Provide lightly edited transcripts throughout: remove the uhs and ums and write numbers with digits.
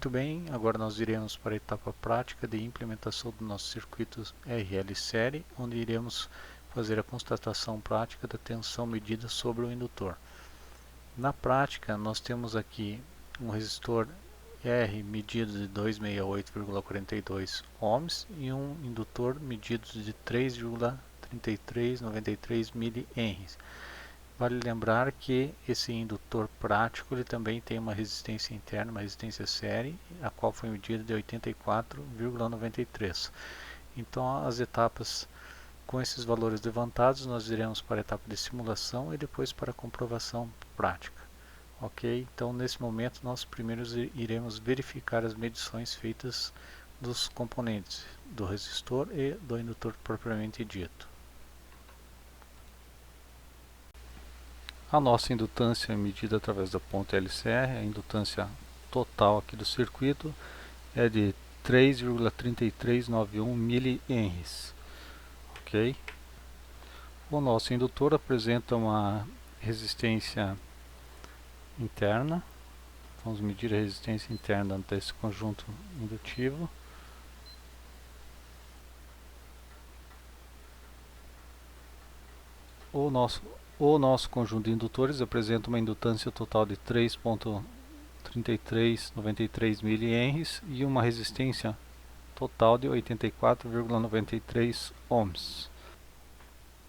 Muito bem, agora nós iremos para a etapa prática de implementação do nosso circuito RL série, onde iremos fazer a constatação prática da tensão medida sobre o indutor. Na prática, nós temos aqui um resistor R medido de 268,42 ohms e um indutor medido de 3,3393 mH. Vale lembrar que esse indutor prático ele também tem uma resistência interna, uma resistência série, a qual foi medida de 84,93. Então, as etapas com esses valores levantados, nós iremos para a etapa de simulação e depois para a comprovação prática. Ok? Então, nesse momento, nós primeiro iremos verificar as medições feitas dos componentes do resistor e do indutor propriamente dito. A nossa indutância medida através da ponte LCR, a indutância total aqui do circuito é de 3,3391 mH. Ok? O nosso indutor apresenta uma resistência interna. Vamos medir a resistência interna desse conjunto indutivo. O nosso conjunto de indutores apresenta uma indutância total de 3,3393 mH e uma resistência total de 84,93 ohms.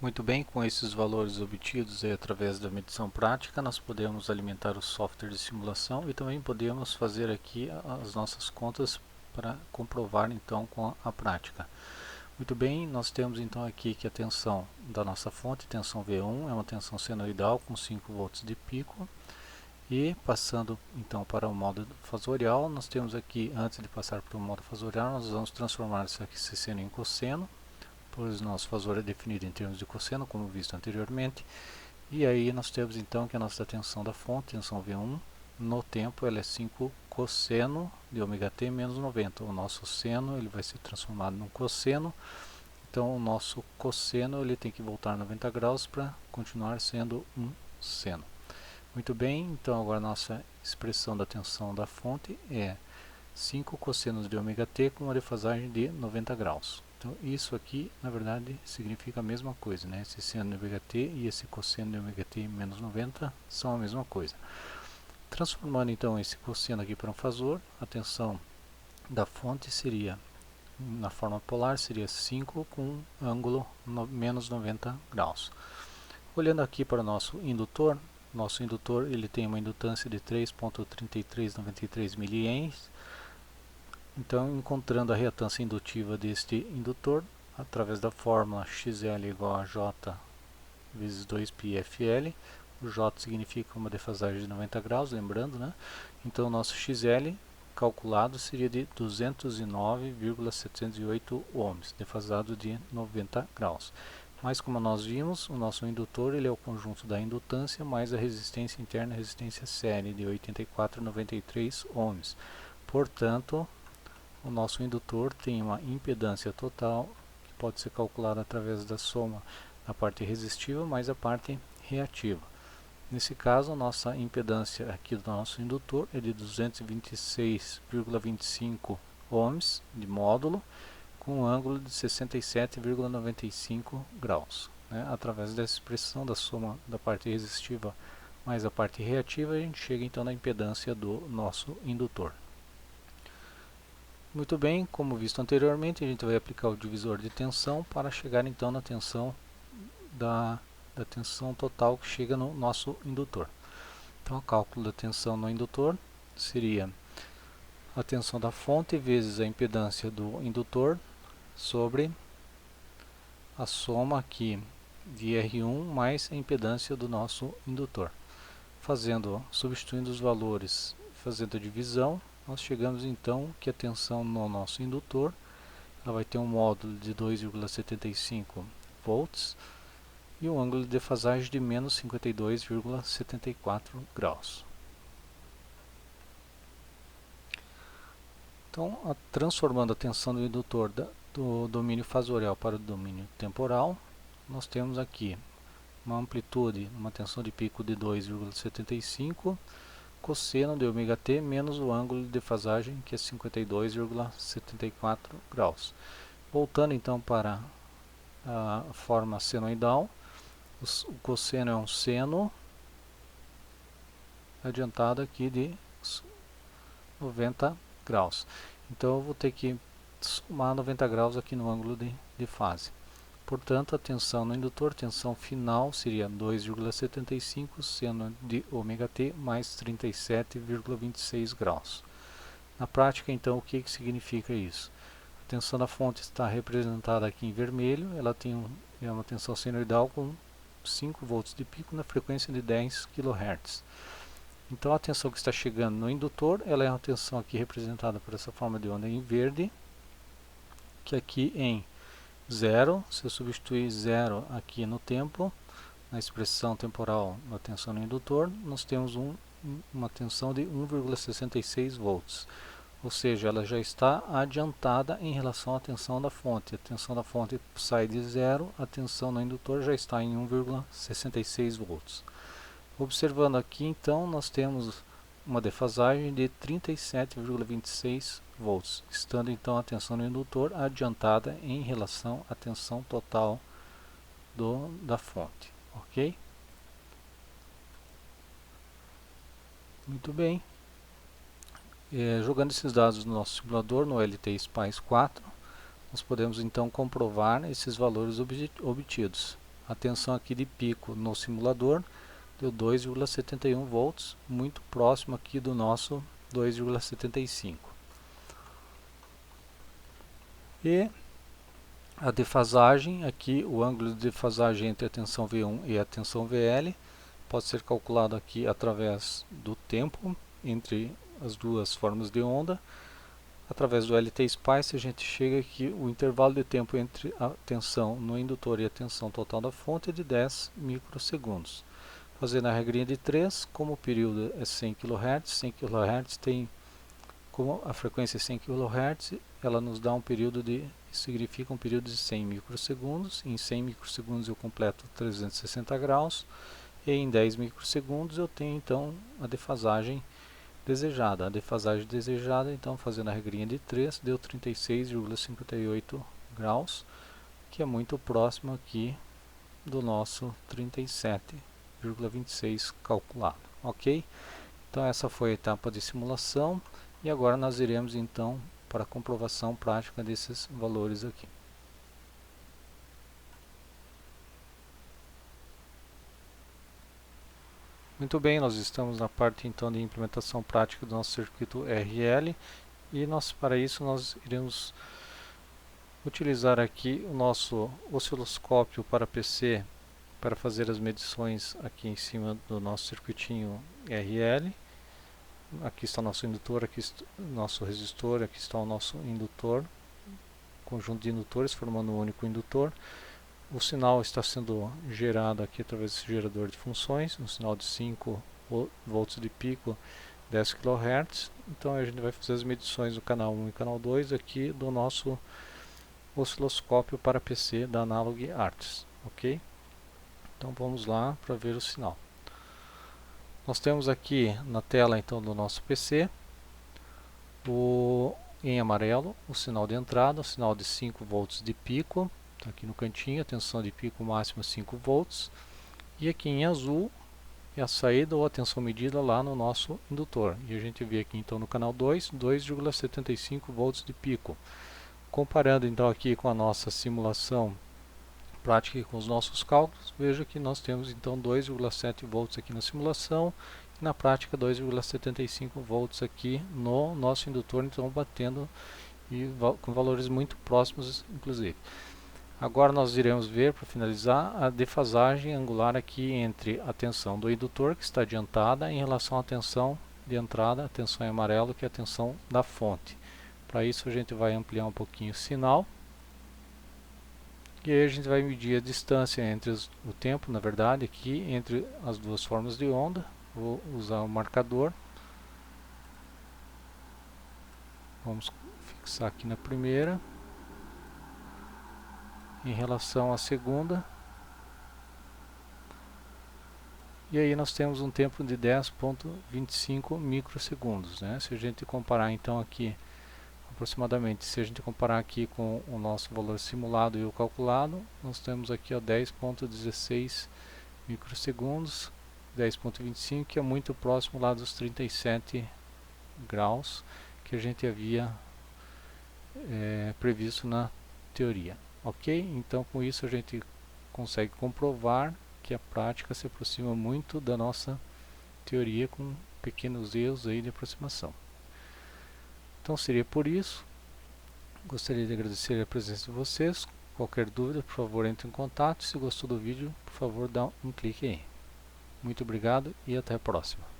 Muito bem, com esses valores obtidos através da medição prática, nós podemos alimentar o software de simulação e também podemos fazer aqui as nossas contas para comprovar então com a prática. Muito bem, nós temos então aqui que a tensão da nossa fonte, tensão V1, é uma tensão senoidal com 5 volts de pico. E passando então para o modo fasorial, nós temos aqui, antes de passar para o modo fasorial, nós vamos transformar isso aqui seno em cosseno, pois o nosso fasor é definido em termos de cosseno, como visto anteriormente. E aí nós temos então que a nossa tensão da fonte, tensão V1, no tempo ela é 5 cosseno de ômega t menos 90. O nosso seno ele vai ser transformado num cosseno, então o nosso cosseno ele tem que voltar 90 graus para continuar sendo um seno. Muito bem, então agora a nossa expressão da tensão da fonte é 5 cossenos de ômega t com uma defasagem de 90 graus. Então isso aqui na verdade significa a mesma coisa, né? Esse seno de ômega t e esse cosseno de ômega t menos 90 são a mesma coisa. Transformando então esse cosseno aqui para um fasor, a tensão da fonte seria, na forma polar, seria 5 com ângulo menos 90 graus. Olhando aqui para o nosso indutor ele tem uma indutância de 3,3393 mH. Então, encontrando a reatância indutiva deste indutor, através da fórmula XL igual a J vezes 2πfL, o J significa uma defasagem de 90 graus, lembrando, né? Então, o nosso XL calculado seria de 209,708 ohms, defasado de 90 graus. Mas como nós vimos, o nosso indutor ele é o conjunto da indutância mais a resistência interna, a resistência série de 84,93 ohms. Portanto, o nosso indutor tem uma impedância total que pode ser calculada através da soma da parte resistiva mais a parte reativa. Nesse caso, a nossa impedância aqui do nosso indutor é de 226,25 ohms de módulo, com um ângulo de 67,95 graus. Né? Através dessa expressão da soma da parte resistiva mais a parte reativa, a gente chega então na impedância do nosso indutor. Muito bem, como visto anteriormente, a gente vai aplicar o divisor de tensão para chegar então na tensão da tensão total que chega no nosso indutor. Então, o cálculo da tensão no indutor seria a tensão da fonte vezes a impedância do indutor sobre a soma aqui de R1 mais a impedância do nosso indutor. Substituindo os valores, fazendo a divisão, nós chegamos então que a tensão no nosso indutor ela vai ter um módulo de 2,75 volts e um ângulo de defasagem de menos 52,74 graus. Então, transformando a tensão do indutor do domínio fasorial para o domínio temporal, nós temos aqui uma amplitude, uma tensão de pico de 2,75, cosseno de ômega t menos o ângulo de defasagem, que é 52,74 graus. Voltando então para a forma senoidal, o cosseno é um seno adiantado aqui de 90 graus. Então eu vou ter que somar 90 graus aqui no ângulo de fase. Portanto, a tensão no indutor, tensão final, seria 2,75 seno de ômega t mais 37,26 graus. Na prática, então, o que significa isso? A tensão da fonte está representada aqui em vermelho, ela é uma tensão senoidal com 5 volts de pico na frequência de 10 kHz. Então a tensão que está chegando no indutor, ela é uma tensão aqui representada por essa forma de onda em verde, que aqui em 0, se eu substituir 0 aqui no tempo, na expressão temporal da tensão no indutor, nós temos uma tensão de 1,66 volts. Ou seja, ela já está adiantada em relação à tensão da fonte. A tensão da fonte sai de 0, a tensão no indutor já está em 1,66 volts. Observando aqui, então, nós temos uma defasagem de 37,26 volts, estando então a tensão no indutor adiantada em relação à tensão total da fonte, ok? Muito bem. Jogando esses dados no nosso simulador, no LT Spice 4, nós podemos então comprovar esses valores obtidos. A tensão aqui de pico no simulador deu 2,71 volts, muito próximo aqui do nosso 2,75. E a defasagem, aqui o ângulo de defasagem entre a tensão V1 e a tensão VL pode ser calculado aqui através do tempo entre as duas formas de onda. Através do LT Spice a gente chega que o intervalo de tempo entre a tensão no indutor e a tensão total da fonte é de 10 microsegundos. Fazendo a regrinha de 3, como o período é 100 kHz, 100 kHz tem, como a frequência é 100 kHz, ela nos dá um período significa um período de 100 microsegundos. Em 100 microsegundos eu completo 360 graus, e em 10 microsegundos eu tenho então a defasagem desejada. A defasagem desejada, então, fazendo a regrinha de 3, deu 36,58 graus, que é muito próximo aqui do nosso 37,26 calculado, ok? Então essa foi a etapa de simulação e agora nós iremos então para a comprovação prática desses valores aqui. Muito bem, nós estamos na parte então de implementação prática do nosso circuito RL e para isso nós iremos utilizar aqui o nosso osciloscópio para PC para fazer as medições aqui em cima do nosso circuitinho RL. Aqui está o nosso indutor, aqui está o nosso resistor, aqui está o nosso indutor, conjunto de indutores formando um único indutor. O sinal está sendo gerado aqui através desse gerador de funções, um sinal de 5 volts de pico, 10 kHz. Então a gente vai fazer as medições do canal 1 e canal 2 aqui do nosso osciloscópio para PC da Analog Arts, ok? Então vamos lá para ver o sinal. Nós temos aqui na tela então do nosso PC, em amarelo, o sinal de entrada, o sinal de 5 volts de pico, está aqui no cantinho, a tensão de pico máxima 5 volts, e aqui em azul é a saída ou a tensão medida lá no nosso indutor. E a gente vê aqui então no canal 2, 2,75 volts de pico. Comparando então aqui com a nossa simulação prática e com os nossos cálculos, veja que nós temos então 2,7 volts aqui na simulação e na prática 2,75 volts aqui no nosso indutor, então batendo com valores muito próximos inclusive. Agora nós iremos ver, para finalizar, a defasagem angular aqui entre a tensão do indutor, que está adiantada, em relação à tensão de entrada, a tensão em amarelo, que é a tensão da fonte. Para isso a gente vai ampliar um pouquinho o sinal. E aí a gente vai medir a distância entre o tempo, na verdade, aqui entre as duas formas de onda. Vou usar o marcador. Vamos fixar aqui na primeira. Em relação à segunda. E aí nós temos um tempo de 10,25 microsegundos, né? Se a gente comparar então aqui, aproximadamente, se a gente comparar aqui com o nosso valor simulado e o calculado, nós temos aqui 10,16 microsegundos, 10,25, que é muito próximo lá dos 37 graus que a gente havia previsto na teoria. Ok? Então com isso a gente consegue comprovar que a prática se aproxima muito da nossa teoria, com pequenos erros aí de aproximação. Então seria por isso. Gostaria de agradecer a presença de vocês. Qualquer dúvida, por favor, entre em contato. Se gostou do vídeo, por favor, dá um clique aí. Muito obrigado e até a próxima.